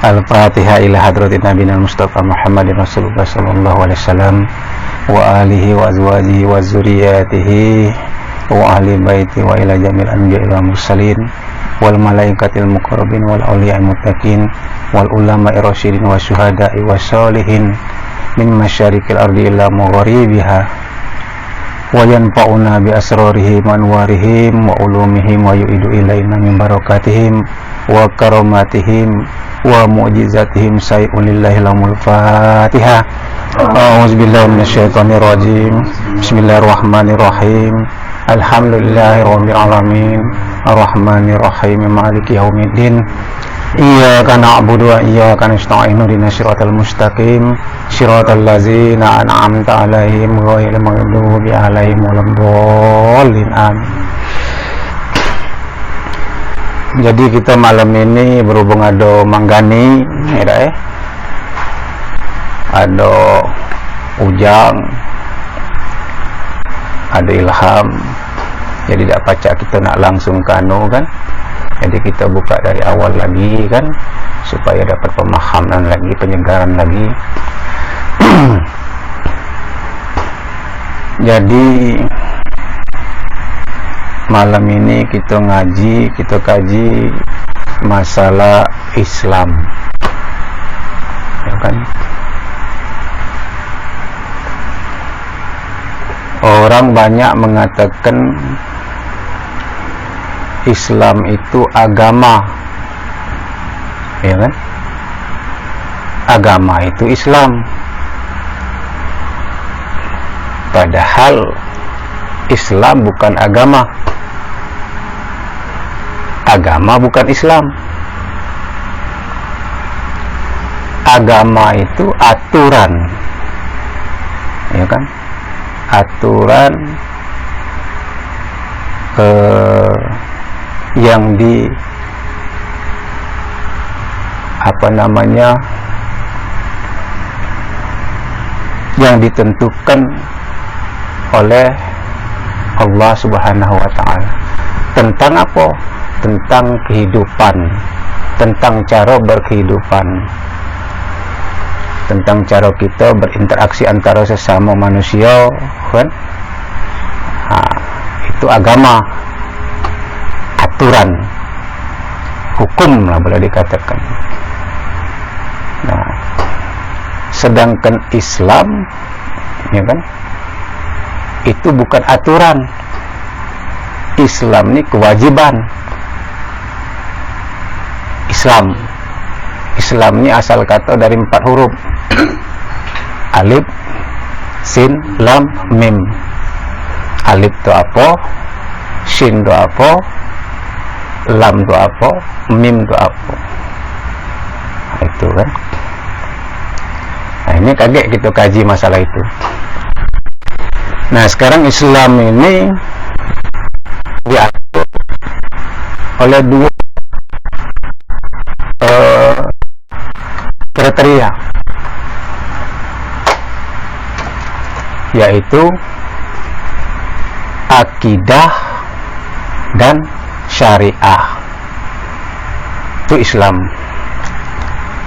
Al-Fatihah ila hadratin Nabiyina Mustafa Muhammadin Rasulullah sallallahu alaihi wasallam wa alihi wa azwajihi wa zuriyatihi wa ahli baiti wa ila jamil anbiya'i wal mursalin wal malaikatil muqarrabin wal awliya'il muttaqin wal ulama'i rasyidin wa syuhada'i wa sholihin min masyarikil ardi ila magharibiha wa yanfa'una bi asrarihim wa anwarihim wa ulumihim wa yu'idu ilaina min barakatihim wa karamatihim wa mu'jizatihim say'un lillahi lamul fatihah. A'udzubillahi minasyaitonir rajim. Bismillahirrahmanirrahim. Alhamdulillahi rabbil alamin. Arrahmanir rahim. Maliki yaumiddin. Iyyaka na'budu wa iyyaka nasta'in. Ihdinas siratal mustaqim. Siratal ladzina an'amta 'alaihim ghairil maghdubi 'alaihim waladdallin. Amin. Jadi kita malam ini berhubung ada Manggani, ada Ujang, ada Ilham. Jadi tak pacak kita nak langsung kanu kan. Jadi kita buka dari awal lagi kan, supaya dapat pemahaman lagi, penyegaran lagi. Jadi malam ini kita kaji masalah Islam, ya kan? Orang banyak mengatakan Islam itu agama, ya kan? Agama itu Islam, padahal Islam bukan agama. Agama bukan Islam. Agama itu aturan, ya kan? Aturan yang yang ditentukan oleh Allah Subhanahu wa ta'ala. Tentang apa? Tentang kehidupan, tentang cara berkehidupan, tentang cara kita berinteraksi antara sesama manusia, kan? Itu agama, aturan, hukum lah boleh dikatakan. Nah, sedangkan Islam, ya kan, itu bukan aturan. Islam ini kewajiban. Islam ini asal kata dari 4 huruf. Alif, sin, lam, mim. Alif itu apa? Sin itu apa? Lam itu apa? Mim itu apa? Nah, itu kan. Nah, ini kaget kita kaji masalah itu. Nah, sekarang Islam ini diatur oleh 2 kriteria, yaitu akidah dan syariah. Itu Islam.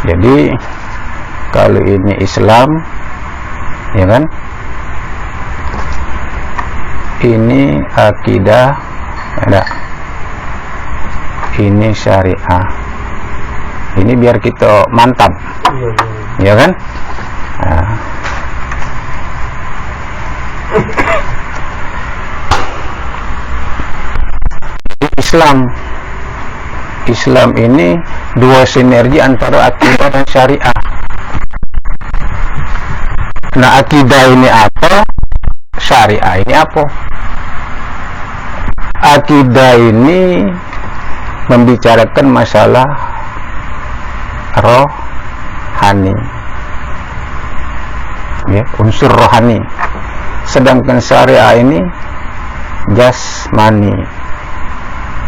Jadi kalau ini Islam, ya kan, ini akidah, ada, ini syariah. Ini biar kita mantap, ya kan? Nah. Islam ini 2 sinergi antara akidah dan syariah. Nah, akidah ini apa? Syariah ini apa? Akidah ini membicarakan masalah rohani, ya, unsur rohani. Sedangkan syariah ini jasmani,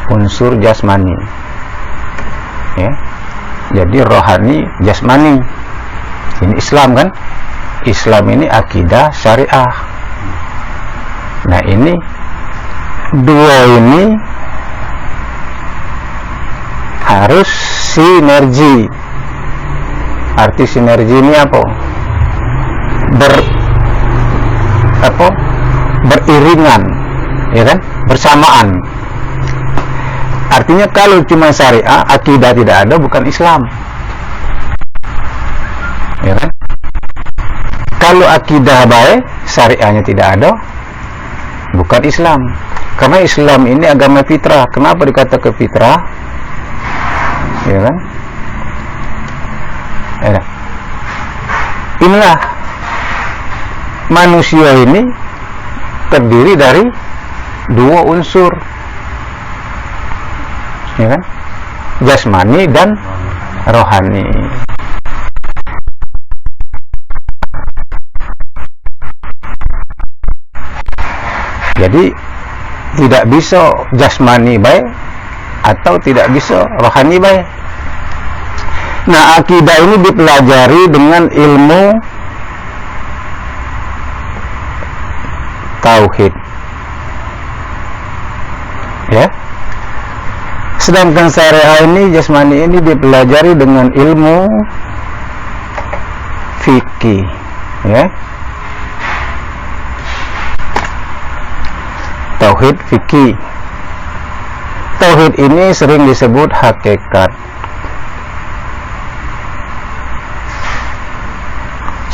unsur jasmani, ya. Jadi rohani, jasmani. Ini Islam kan? Islam ini akidah, syariah. Nah, ini 2 ini harus sinergi, Arti sinergi ini apa? Beriringan, ya kan? Bersamaan. Artinya kalau cuma syariah, akidah tidak ada, bukan Islam, ya kan? Kalau akidah baik, syariahnya tidak ada, bukan Islam. Karena Islam ini agama fitrah. Kenapa dikatakan fitrah? Ya kan? Ya. Inilah manusia ini terdiri dari dua unsur, ya kan? Jasmani dan rohani. Jadi tidak bisa jasmani baik atau tidak bisa rohani baik. Nah, akidah ini dipelajari dengan ilmu tauhid, ya. Sedangkan syariah ini, jasmani ini dipelajari dengan ilmu fikih, ya. Tauhid fikih. Tauhid ini sering disebut hakikat.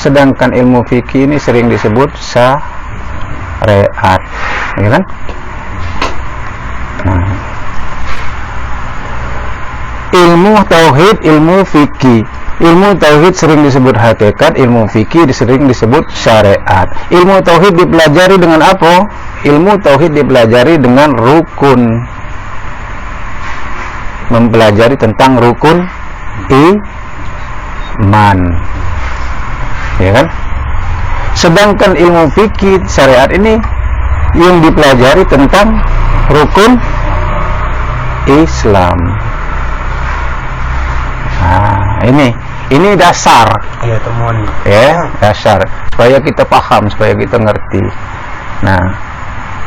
Sedangkan ilmu fikih ini sering disebut syariat, ya kan? Nah, ilmu tauhid, ilmu fikih. Ilmu tauhid sering disebut hakikat, ilmu fikih sering disebut syariat. Ilmu tauhid dipelajari dengan apa? Ilmu tauhid dipelajari dengan rukun. Mempelajari tentang rukun iman, ya kan? Sedangkan ilmu fikih syariat ini yang dipelajari tentang rukun Islam. Nah, ini dasar, ya, temuan, ya, dasar supaya kita paham, supaya kita ngerti. Nah,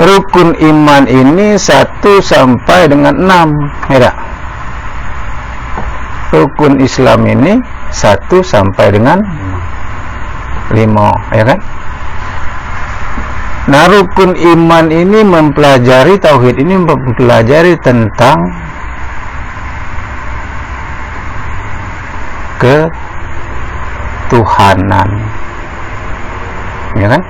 rukun iman ini 1 sampai dengan 6, ya. Rukun Islam ini 1 sampai dengan 5, ya kan? Nah, rukun iman ini mempelajari tauhid ini mempelajari tentang ketuhanan, ya kan?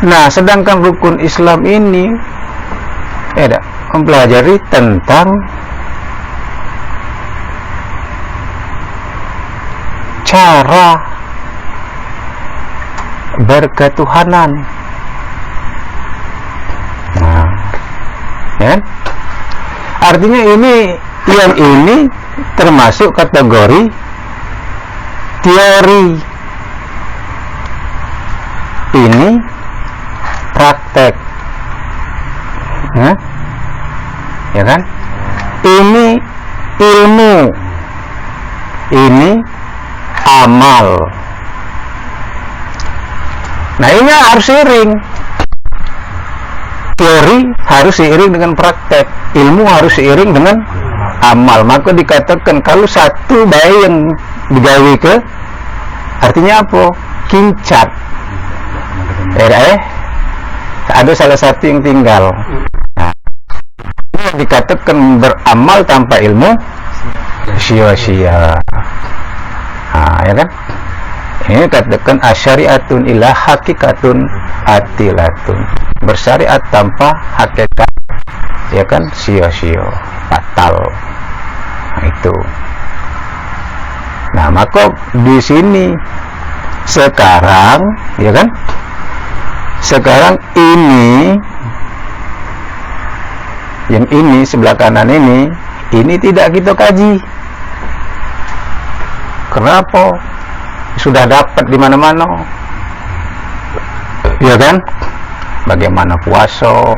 Nah, sedangkan rukun Islam ini mempelajari tentang cara berketuhanan. Nah, ya kan? Artinya yang ini termasuk kategori teori, ini praktek, ya kan? Ini ilmu, ini amal. Nah, ini harus seiring. Teori harus seiring dengan praktek, ilmu harus seiring dengan amal. Maka dikatakan kalau satu bayi yang digawe ke, artinya apa? Kincat. Ada salah satu yang tinggal. Nah, ini dikatakan beramal tanpa ilmu sia-sia. Nah, ya kan? Ini katakan asyariatun ila hakikatun atilatun. Bersyariat tanpa hakikat, ya kan, sia-sia, batal. Nah, itu. Nah, maka di sini sekarang, ya kan? Sekarang ini, yang ini sebelah kanan ini tidak kita kaji. Kenapa? Sudah dapat di mana-mana, ya kan? Bagaimana puasa,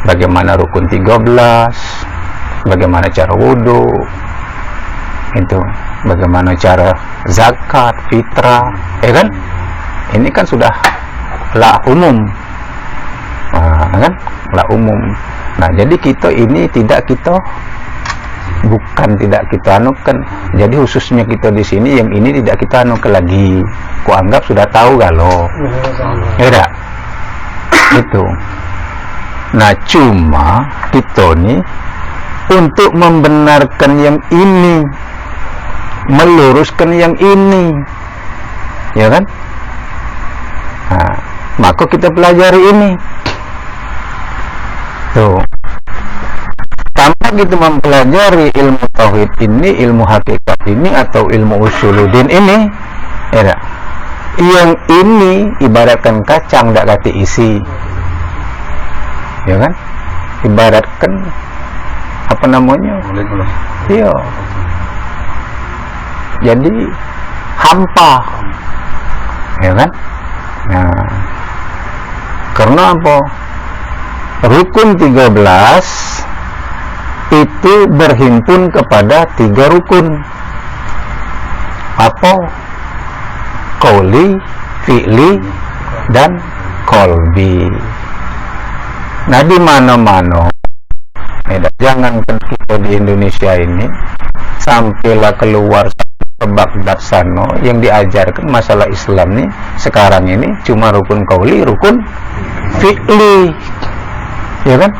bagaimana rukun 13, bagaimana cara wudhu, itu, bagaimana cara zakat, fitrah, ya kan? Ini kan sudah lah umum, kan? Lah umum. Nah, jadi kita ini tidak kita bukan tidak kita anukan. Jadi khususnya kita di sini yang ini tidak kita anukan lagi. Ku anggap sudah tahu kalau. Ya tak? Itu. Nah, cuma kita nih untuk membenarkan yang ini, meluruskan yang ini, ya kan? Nah, maka kita pelajari ini. Tuh. Tanpa kita mempelajari ilmu tauhid ini, ilmu hakikat ini, atau ilmu usuluddin ini, ya tak? Yang ini ibaratkan kacang tak kati isi, ya kan? Ibaratkan apa namanya? Iya. Jadi hampa, ya kan? Nah, karena apa? Rukun 13 itu berhimpun kepada 3 rukun. Apa? Qauli, fi'li, dan qalbi. Nah, di mana-mana, jangan kita di Indonesia ini sampailah keluar ke Baghdad sana, yang diajarkan masalah Islam nih sekarang ini cuma rukun qauli, rukun fi'li, ya kan?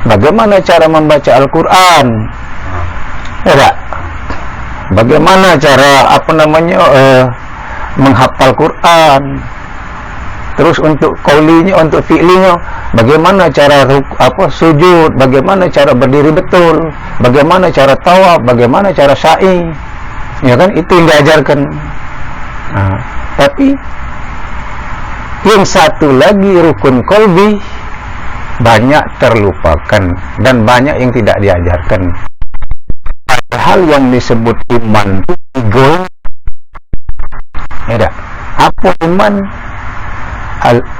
Bagaimana cara membaca Al-Quran, ya tak? Bagaimana cara menghafal Quran. Terus untuk qaulinya, untuk fi'linya, bagaimana cara sujud, bagaimana cara berdiri betul, bagaimana cara tawaf, bagaimana cara sa'i, ya kan? Itu yang diajarkan. Nah, tapi yang satu lagi rukun qalbi banyak terlupakan dan banyak yang tidak diajarkan. Hal yang disebut iman itu 3. Ya, apa iman?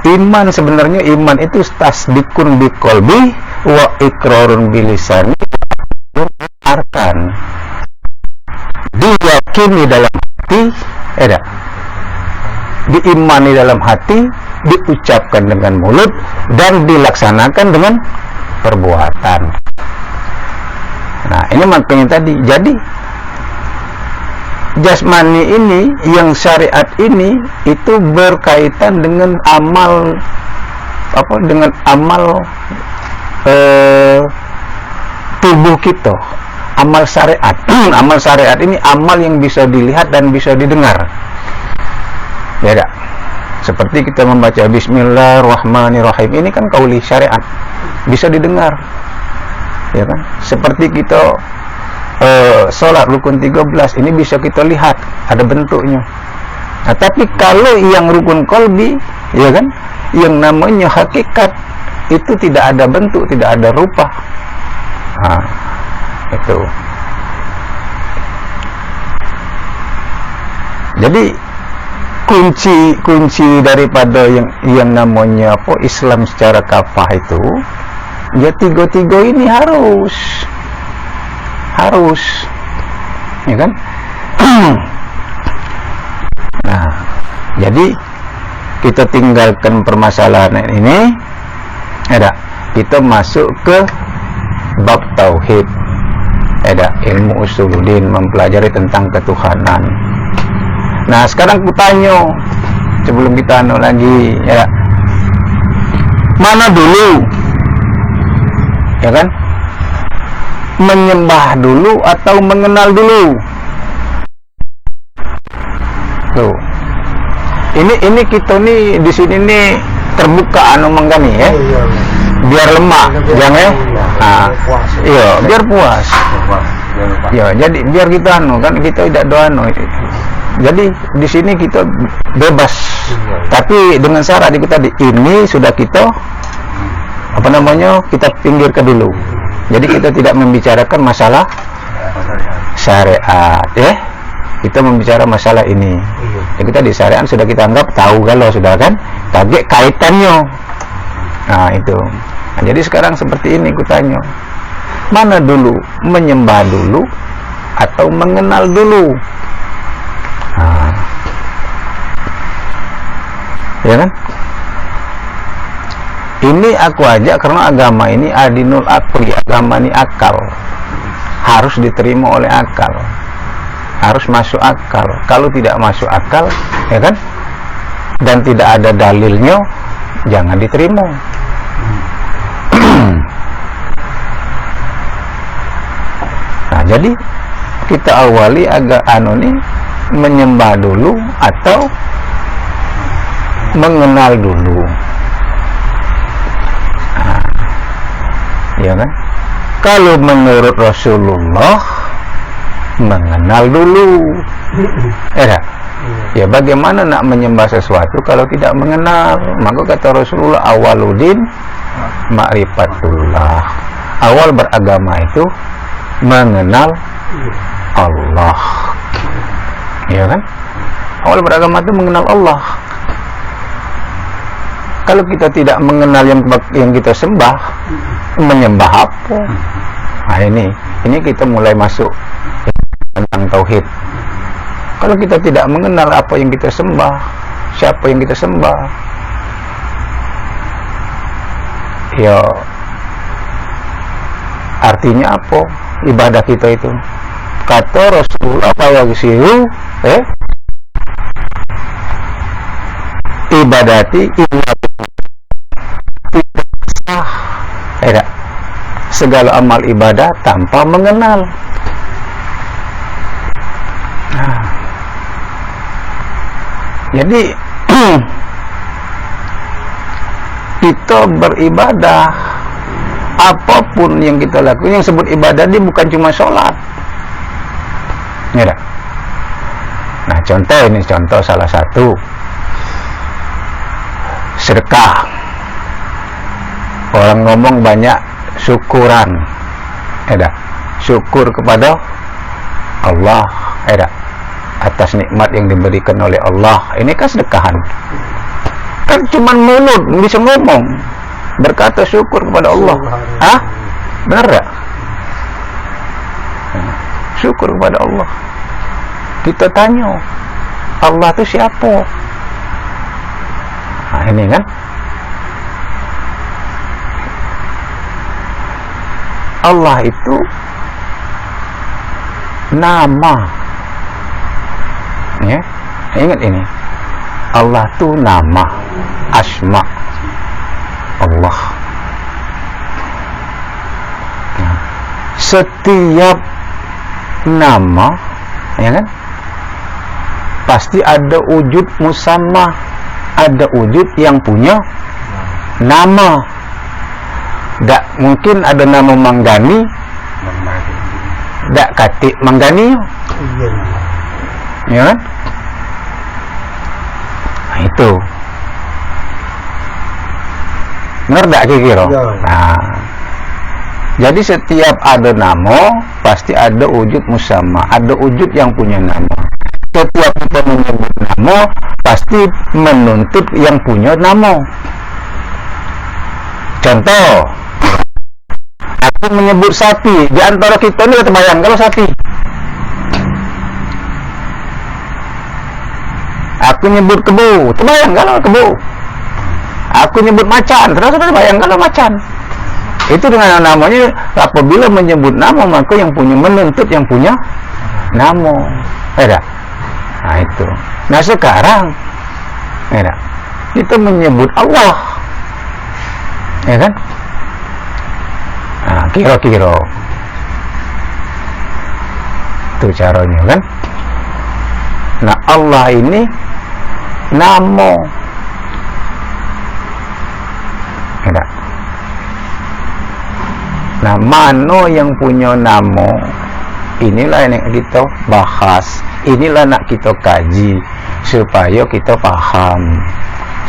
Iman sebenarnya, iman itu tasdikun biqalbi wa iqrarun bilisani arkan. Diyakini dalam hati, diimani dalam hati, diucapkan dengan mulut, dan dilaksanakan dengan perbuatan. Nah, ini makanya tadi. Jadi jasmani ini, yang syariat ini, itu berkaitan dengan amal dengan amal tubuh kita, amal syariat. Amal syariat ini amal yang bisa dilihat dan bisa didengar, ya tak? Seperti kita membaca Bismillahirrahmanirrahim, ini kan qauli syariat, bisa didengar, ya kan? Seperti kita sholat rukun 13, ini bisa kita lihat, ada bentuknya. Nah, tapi kalau yang rukun qalbi, ya kan, yang namanya hakikat, itu tidak ada bentuk, tidak ada rupa. Nah, itu. Jadi kunci daripada yang namanya Islam secara kafah itu, ya 3 ini harus, ya kan? Nah, jadi kita tinggalkan permasalahan ini, kita masuk ke bab tauhid, ilmu usuluddin, mempelajari tentang ketuhanan. Nah, sekarang aku tanya, sebelum kita lagi, mana dulu, ya kan? Menyembah dulu atau mengenal dulu? Tuh. Ini kita nih di sini nih terbuka menggani ya. Biar lemak, jangan ya. Nah, iya, biar puas. Ya, jadi biar kita kan kita tidak doa Jadi di sini kita bebas. Tapi dengan syarat kita ini sudah kita kita pinggirkan dulu. Jadi kita tidak membicarakan masalah syariat, ya. Kita membicara masalah ini. Ya, kita di syariat sudah kita anggap tahu kalau sudah kan, kaget kaitannya. Nah, itu. Nah, jadi sekarang seperti ini kutanya. Mana dulu? Menyembah dulu atau mengenal dulu? Nah. Ya kan? Ini aku ajak karena agama ini adinul akli, agama ini akal. harus diterima oleh akal, harus masuk akal. Kalau tidak masuk akal, ya kan, dan tidak ada dalilnya, jangan diterima. Nah, jadi kita awali agak menyembah dulu atau mengenal dulu. Nah, ya kan? Kalau menurut Rasulullah, mengenal dulu. Ya, bagaimana nak menyembah sesuatu kalau tidak mengenal? Maka kata Rasulullah, awaludin ma'rifatullah. Awal beragama itu mengenal Allah. Ya kan? Awal beragama itu mengenal Allah. Kalau kita tidak mengenal yang kita sembah, menyembah apa? Nah, ini kita mulai masuk tentang tauhid. Kalau kita tidak mengenal apa yang kita sembah, siapa yang kita sembah, ya artinya apa ibadah kita itu? Kata Rasulullah fayagsiru ibadati tidak segala amal ibadah tanpa mengenal. Jadi kita beribadah, apapun yang kita lakukan, yang sebut ibadah ini bukan cuma sholat, ya dah. Nah, contoh salah satu sedekah. Orang ngomong banyak syukuran, ya dah. Syukur kepada Allah, ya dah, atas nikmat yang diberikan oleh Allah. Ini kan sedekahan. Kan cuman mulut bisa ngomong, berkata syukur kepada Allah. Hah? Benar tak? Syukur kepada Allah. Kita tanya, Allah itu siapa? Nah, ini kan Allah itu nama. Ya, ingat ini. Allah itu nama, asma Allah. Nah, setiap nama, ya kan, pasti ada wujud musamma, ada wujud yang punya nama. Tak mungkin ada nama Manggani, tak katik Manggani, ya kan? Nah, itu benar tak kira-kira? Nah, jadi setiap ada nama pasti ada wujud musamma, ada wujud yang punya nama. Setiap kita menyebut nama pasti menuntut yang punya nama. Contoh, aku menyebut sapi, di antara kita ini terbayang kalau sapi. Aku nyebut kebu, terbayang kalau kebu. Aku nyebut macan, terbayang kalau macan. Itu dengan namanya, apabila menyebut nama maka yang punya menuntut yang punya nama. Nah itu. Nah sekarang, kita menyebut Allah, ya kan? Nah, kira-kira itu caranya kan? Nah Allah ini nama, ya. Nah mana yang punya nama, inilah yang kita bahas, inilah nak kita kaji supaya kita paham,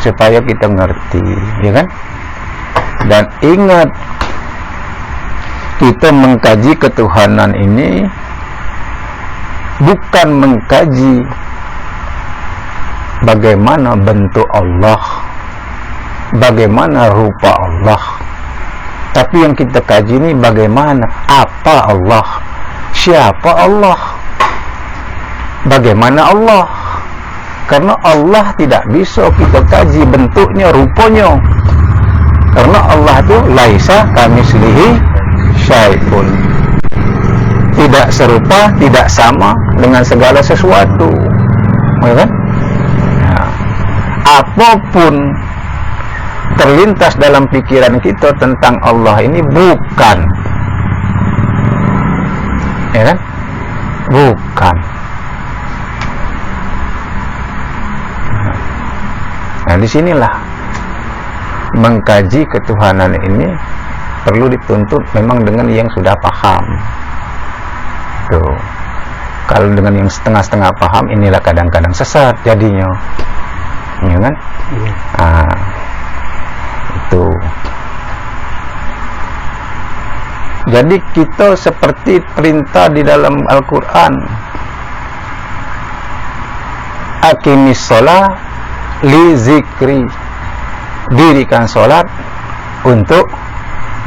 supaya kita ngerti, ya kan? Dan ingat, kita mengkaji ketuhanan ini bukan mengkaji bagaimana bentuk Allah, bagaimana rupa Allah, tapi yang kita kaji ini bagaimana, apa Allah, siapa Allah, bagaimana Allah. Karena Allah tidak bisa kita kaji bentuknya, rupanya, karena Allah itu laisa kamitslihi syai'un. tidak serupa, tidak sama dengan segala sesuatu, ya kan? Nah, apapun terlintas dalam pikiran kita tentang Allah ini bukan, ya kan? Bukan. Nah, disinilah mengkaji ketuhanan ini perlu dituntut memang dengan yang sudah paham. Tuh. Kalau dengan yang setengah-setengah paham, inilah kadang-kadang sesat jadinya, ya kan? Nah, itu. Jadi kita seperti perintah di dalam Al-Quran, aqimis sholat li zikri, dirikan sholat untuk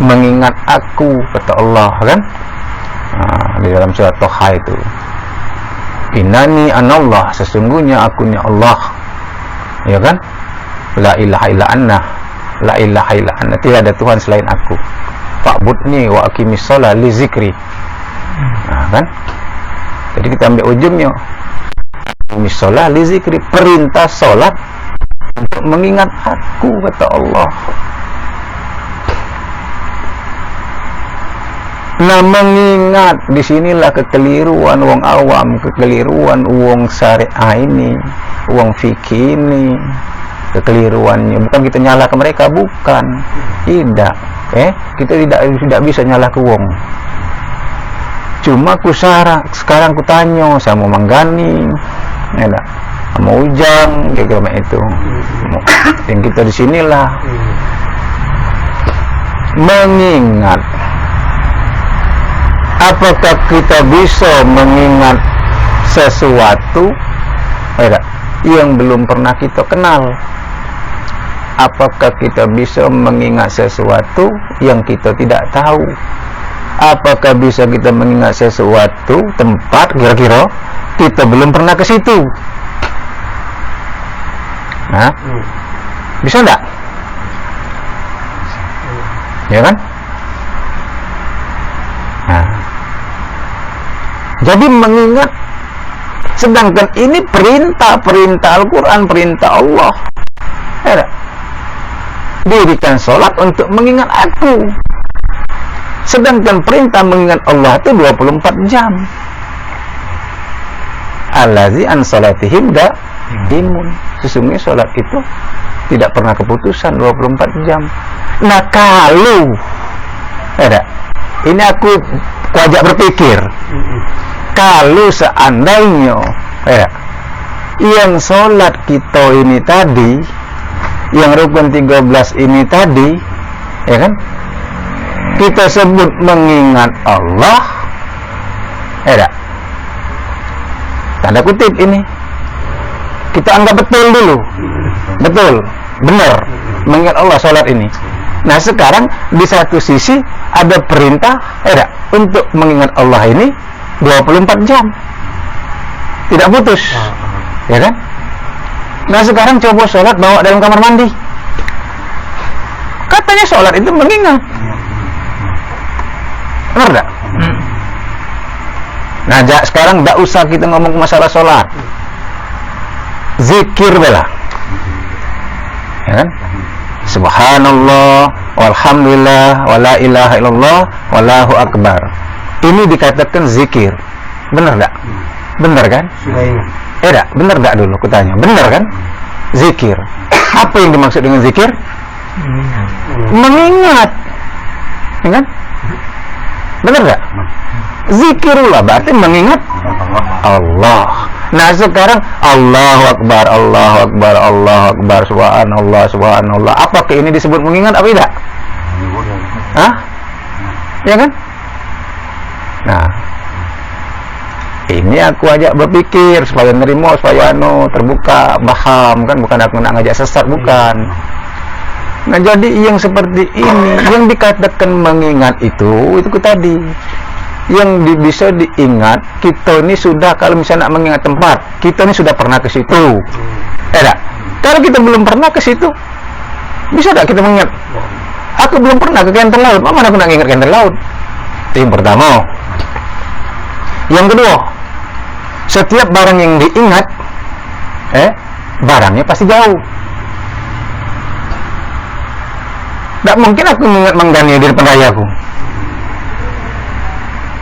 mengingat aku, kata Allah, kan? Nah, di dalam surat Toha itu, innani anallah, sesungguhnya akunya Allah, ya kan? La ilaha illa anna, la ilaha illa anna, tidak ada Tuhan selain aku. Fa'budni wa aqimis sholat li zikri. Nah, kan? Jadi kita ambil ujungnya, aqimis sholat li zikri, perintah sholat untuk mengingat aku, kata Allah. Nah, mengingat disinilah kekeliruan wong awam, kekeliruan wong syariah ini, wong fikih ini, kekeliruannya. Bukan kita nyala ke mereka, bukan, tidak. Kita tidak bisa nyala ke wong. Cuma sekarang ku tanya sama Manggani, ya tak? Sama Ujang, kayak itu. Yang kita di sinilah mengingat. Apakah kita bisa mengingat sesuatu yang belum pernah kita kenal? Apakah kita bisa mengingat sesuatu yang kita tidak tahu? Apakah bisa kita mengingat sesuatu tempat kira-kira kita belum pernah ke situ? Nah, bisa enggak? Ya kan? Nah, jadi mengingat, sedangkan ini perintah Al-Quran, perintah Allah, ya, dirikan sholat untuk mengingat aku. Sedangkan perintah mengingat Allah itu 24 jam. Allazi an sholatihim da'imun, sesungguhnya sholat itu tidak pernah keputusan, 24 jam. Nah, kalau ini aku ajak berpikir, kalau seandainya yang sholat kita ini tadi, yang rukun 13 ini tadi, ya kan, kita sebut mengingat Allah, tanda kutip ini, kita anggap betul dulu, betul, benar, mengingat Allah sholat ini. Nah, sekarang di satu sisi ada perintah untuk mengingat Allah ini 24 jam, tidak putus, ya kan? Nah, sekarang coba sholat bawa dalam kamar mandi, katanya sholat itu mengingat, benar tak? Nah, sekarang tidak usah kita ngomong masalah sholat, zikir bela, ya kan? Subhanallah, walhamdulillah, wala ilaha illallah, wallahu akbar. Ini dikatakan zikir. Benar tak? Benar kan? Benar tak dulu kutanya? Benar kan? Zikir. Apa yang dimaksud dengan zikir? Mengingat. Ya kan? Benar tak? Zikirullah berarti mengingat Allah. Nah, sekarang Allahu Akbar, Allahu Akbar, Allahu Akbar, subhanallah, subhanallah. Apakah ini disebut mengingat apa tidak? Hah? Ya kan? Nah, ini aku ajak berpikir supaya nerima, supaya terbuka, paham kan, bukan aku nak ngajak sesat, bukan. Nah, jadi yang seperti ini, yang dikatakan mengingat itu tadi. Yang bisa diingat, kita ini sudah, kalau misalnya nak mengingat tempat, kita ini sudah pernah ke situ. Kalau kita belum pernah ke situ, bisa tak kita mengingat? Aku belum pernah ke Kenteng Laut, mana aku nak ingat Kenteng Laut? Itu yang pertama. Yang kedua, setiap barang yang diingat, barangnya pasti jauh. Tak mungkin aku mengingat Manggani di depan rayaku.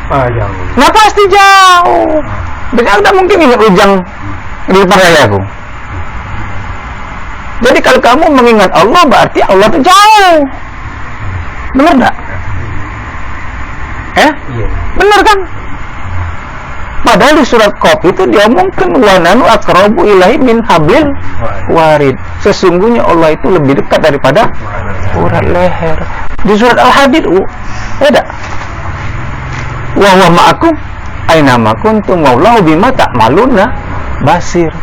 Jauh. Nah pasti jauh. Berarti aku tak mungkin ingat Ujang di depan rayaku. Jadi kalau kamu mengingat Allah, berarti Allah itu jauh. Benar tak? Iya. Benar kan? Padahal di surat Qaf itu diomongkan wa nanu aqrabu ilaihi min hablil warid. Sesungguhnya Allah itu lebih dekat daripada urat leher. Di surat Al-Hadid ada. Wa huwa ma'akum aina ma kuntum wallahu bima ta'maluna basir.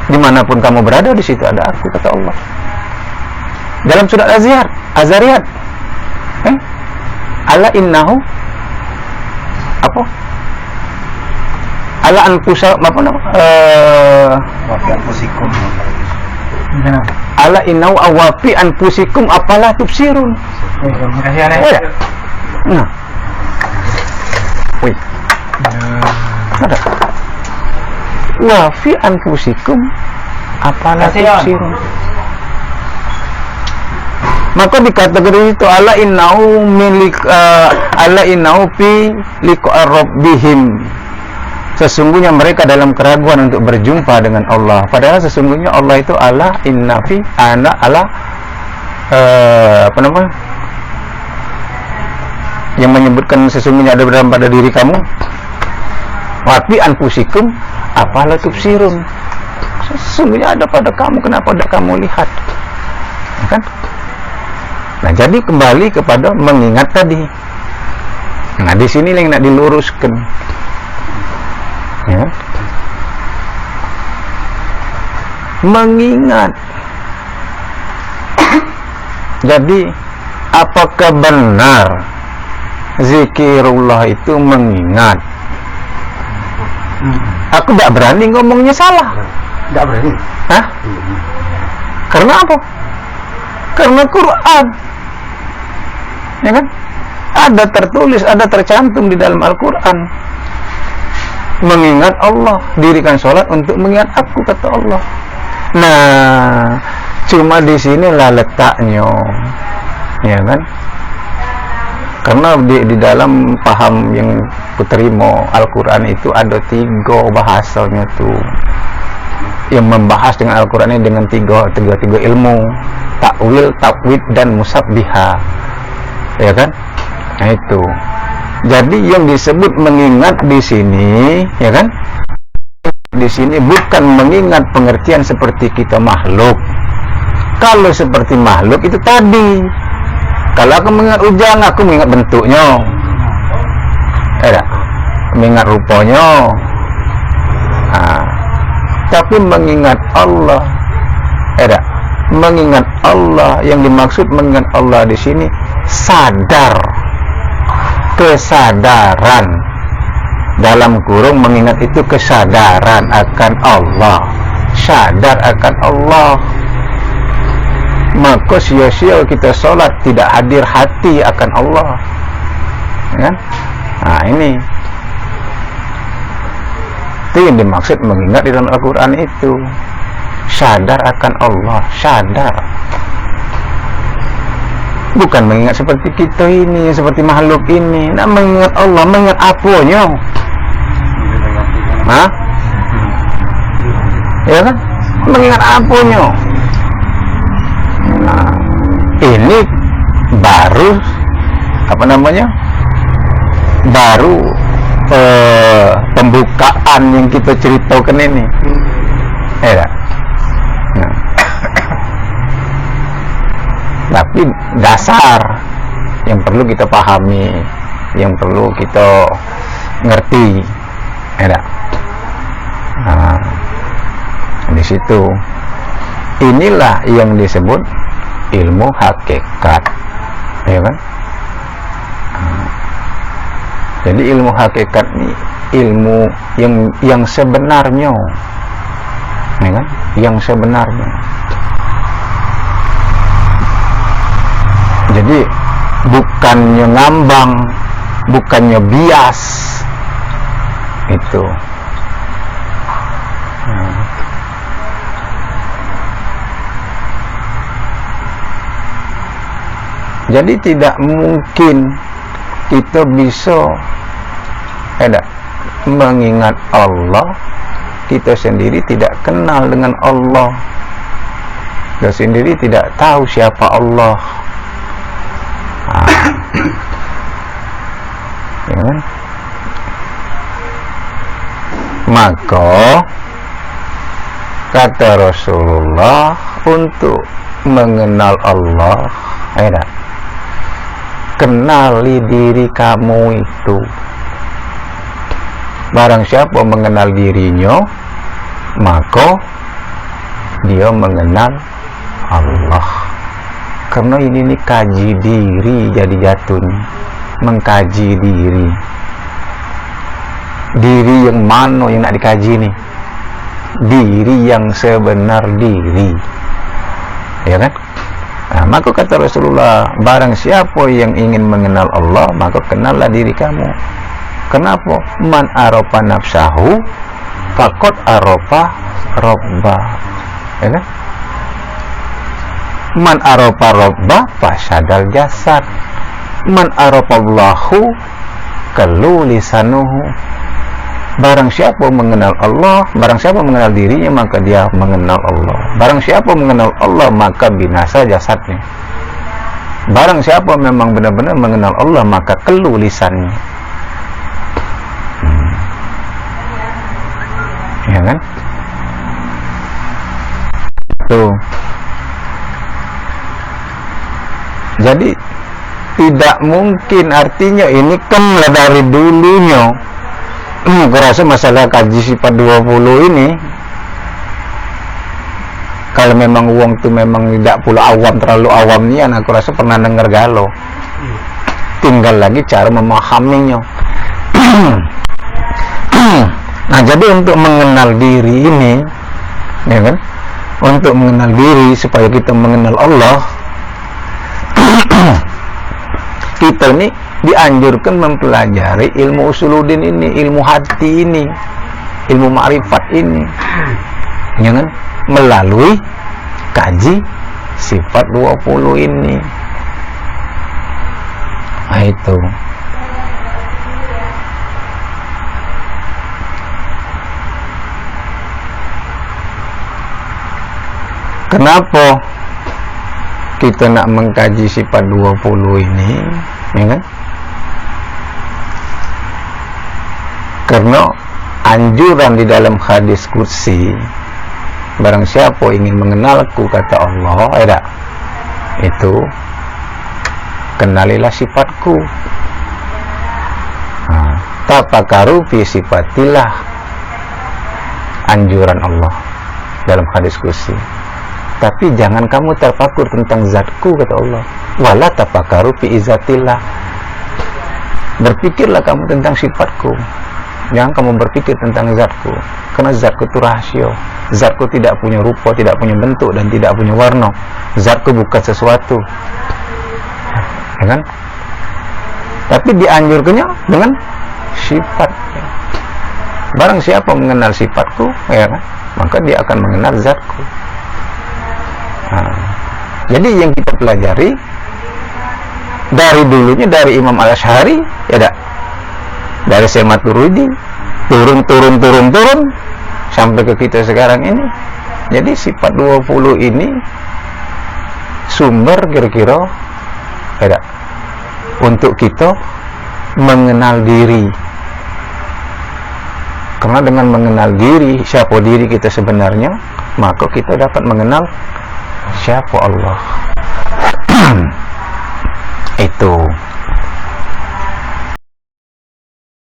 Dimanapun kamu berada, di situ ada aku, kata Allah. Dalam surat Az-Zariyat, ala innahu apa? Ala anfusa apa nama? Anfusikum. Ala innahu awafi anfusikum apalah tubsirun. Terima kasih aneh. Nah. Wih. Ada. Wa fi anfusikum apalah tubsirun. Maka di kategori itu ala innahu fi liqa rabbihim. Sesungguhnya mereka dalam keraguan untuk berjumpa dengan Allah. Padahal sesungguhnya Allah itu apa nama? Yang menyebutkan sesungguhnya ada dalam pada diri kamu. Wa fi anfusikum apalah tubsirun. Sesungguhnya ada pada kamu, kenapa tidak kamu lihat? Kan? Nah, jadi kembali kepada mengingat tadi. Nah, di sini yang nak diluruskan. Ya. Mengingat. Jadi, apakah benar zikirullah itu mengingat? Aku tidak berani ngomongnya salah. Tidak berani. Hah? Karena apa? Karena Quran. Ya kan? Ada tertulis, ada tercantum di dalam Al-Quran. Mengingat Allah, dirikan sholat untuk mengingat aku, kata Allah. Nah, cuma di sinilah letaknya. Ya kan? Karena di dalam paham yang kuterima Al-Quran itu ada 3 bahasanya tuh. Yang membahas dengan Al-Quran ini dengan tiga ilmu, takwil, takwid, dan musabbiha. Ya kan? Nah itu. Jadi yang disebut mengingat di sini, ya kan? Di sini bukan mengingat pengertian seperti kita makhluk. Kalau seperti makhluk itu tadi. Kalau aku mengingat Ujang, aku mengingat bentuknya. Mengingat rupanya. Nah, tapi mengingat Allah, mengingat Allah, yang dimaksud mengingat Allah di sini sadar, kesadaran. Dalam kurung mengingat itu kesadaran akan Allah, sadar akan Allah. Maka sia-sia kita sholat tidak hadir hati akan Allah, ya? Nah ini itu yang dimaksud mengingat di dalam Al-Quran itu. Sadar akan Allah, sadar. Bukan mengingat seperti kita ini, seperti makhluk ini. Nah, mengingat Allah, mengingat apanya? Hah? Ya kan? Mengingat apanya? Nah, ini baru apa namanya? Baru pembukaan yang kita ceritakan ini. Ya. Nah. Tapi dasar yang perlu kita pahami, yang perlu kita ngerti, ya. Nah, di situ inilah yang disebut ilmu hakikat, ya kan? Nah, jadi ilmu hakikat ini ilmu yang sebenarnya, ya kan? Yang sebenarnya. Jadi bukannya ngambang, bukannya bias, Itu. Jadi tidak mungkin kita bisa mengingat Allah, kita sendiri tidak kenal dengan Allah, kita sendiri tidak tahu siapa Allah. Ya kan? Maka kata Rasulullah, untuk mengenal Allah, kenali diri kamu itu. Barang siapa mengenal dirinya, maka dia mengenal Allah. Karena ini kaji diri jadi jatuhnya, mengkaji diri. Diri yang mana yang nak dikaji nih? Diri yang sebenar diri, ya kan? Nah, maka kata Rasulullah, barang siapa yang ingin mengenal Allah, maka kenallah diri kamu. Kenapa? Man arafa nafsahu faqad arafa rabbah. Ya kan? Man arafa rabbah fasadal jasad. Man arafa Allahu kalu lisanuhu. Barang siapa mengenal Allah, barang siapa mengenal dirinya, maka dia mengenal Allah. Barang siapa mengenal Allah, maka binasa jasadnya. Barang siapa memang benar-benar mengenal Allah, maka keluh lisannya. Ya kan? Tuh. Jadi tidak mungkin, artinya ini kan dari dulunya. Aku rasa masalah kaji sifat 20 ini, kalau memang uang itu memang tidak pula awam, terlalu awam nih, aku rasa pernah dengar galau. Tinggal lagi cara memahaminya. Nah, jadi untuk mengenal diri ini, ya kan? Untuk mengenal diri supaya kita mengenal Allah, kita ini dianjurkan mempelajari ilmu usuluddin ini, ilmu hati ini, ilmu ma'rifat ini, ya kan? Melalui kaji sifat 20 ini. Nah, itu. Kenapa kita nak mengkaji sifat 20 ini, ya kan? Karena anjuran di dalam hadis qudsi, barang siapa ingin mengenalku, kata Allah, itu kenalilah sifatku. Tafakaru fi sifatillah, anjuran Allah dalam hadis qudsi. Tapi jangan kamu terpakur tentang zatku, kata Allah. Wala tafakaru fi izatillah, berpikirlah kamu tentang sifatku, jangan kamu berpikir tentang zatku. Karena zatku itu rahasia. Zatku tidak punya rupa, tidak punya bentuk, dan tidak punya warna. Zatku bukan sesuatu, ya kan? Tapi dianjurkannya dengan sifat. Barang siapa mengenal sifatku, ya kan, maka dia akan mengenal zatku. Jadi yang kita pelajari dari dulunya, dari Imam Al-Asy'ari, dari Syekh Maturidi, turun sampai ke kita sekarang ini. Jadi sifat 20 ini sumber kira-kira untuk kita mengenal diri. Karena dengan mengenal diri, siapa diri kita sebenarnya, maka kita dapat mengenal siapa Allah. Itu.